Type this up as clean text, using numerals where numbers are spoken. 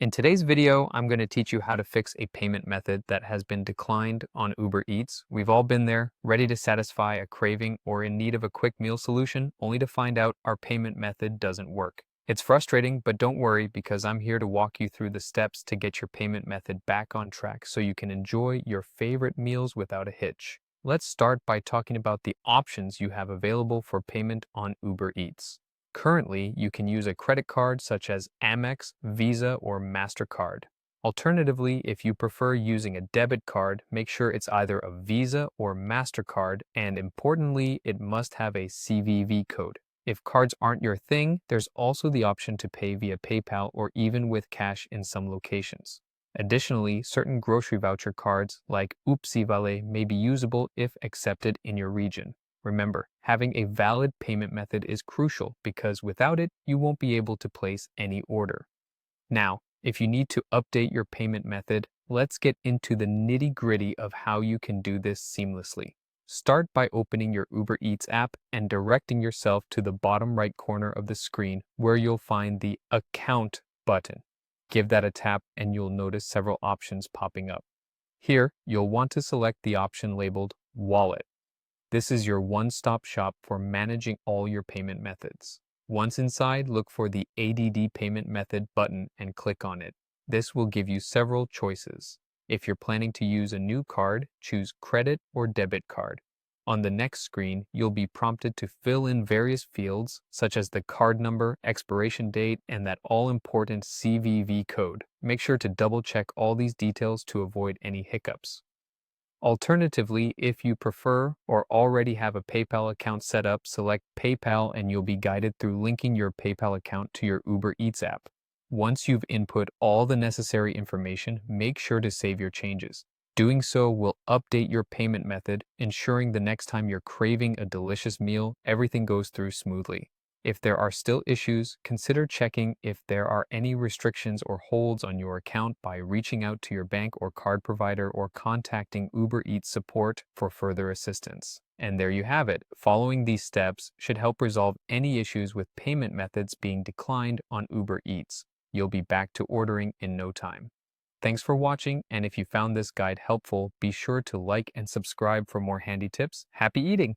In today's video, I'm going to teach you how to fix a payment method that has been declined on Uber Eats. We've all been there, ready to satisfy a craving or in need of a quick meal solution, only to find out our payment method doesn't work. It's frustrating, but don't worry because I'm here to walk you through the steps to get your payment method back on track so you can enjoy your favorite meals without a hitch. Let's start by talking about the options you have available for payment on Uber Eats. Currently, you can use a credit card such as Amex, Visa, or MasterCard. Alternatively, if you prefer using a debit card, make sure it's either a Visa or MasterCard, and importantly, it must have a CVV code. If cards aren't your thing, there's also the option to pay via PayPal or even with cash in some locations. Additionally, certain grocery voucher cards like Oopsie Vale may be usable if accepted in your region. Remember, having a valid payment method is crucial because without it, you won't be able to place any order. Now, if you need to update your payment method, let's get into the nitty-gritty of how you can do this seamlessly. Start by opening your Uber Eats app and directing yourself to the bottom right corner of the screen where you'll find the Account button. Give that a tap and you'll notice several options popping up. Here, you'll want to select the option labeled Wallet. This is your one-stop shop for managing all your payment methods. Once inside, look for the ADD Payment Method button and click on it. This will give you several choices. If you're planning to use a new card, choose Credit or Debit Card. On the next screen, you'll be prompted to fill in various fields, such as the card number, expiration date, and that all-important CVV code. Make sure to double-check all these details to avoid any hiccups. Alternatively, if you prefer or already have a PayPal account set up, select PayPal and you'll be guided through linking your PayPal account to your Uber Eats app. Once you've input all the necessary information, make sure to save your changes. Doing so will update your payment method, ensuring the next time you're craving a delicious meal, everything goes through smoothly. If there are still issues, consider checking if there are any restrictions or holds on your account by reaching out to your bank or card provider or contacting Uber Eats support for further assistance. And there you have it. Following these steps should help resolve any issues with payment methods being declined on Uber Eats. You'll be back to ordering in no time. Thanks for watching, and if you found this guide helpful, be sure to like and subscribe for more handy tips. Happy eating!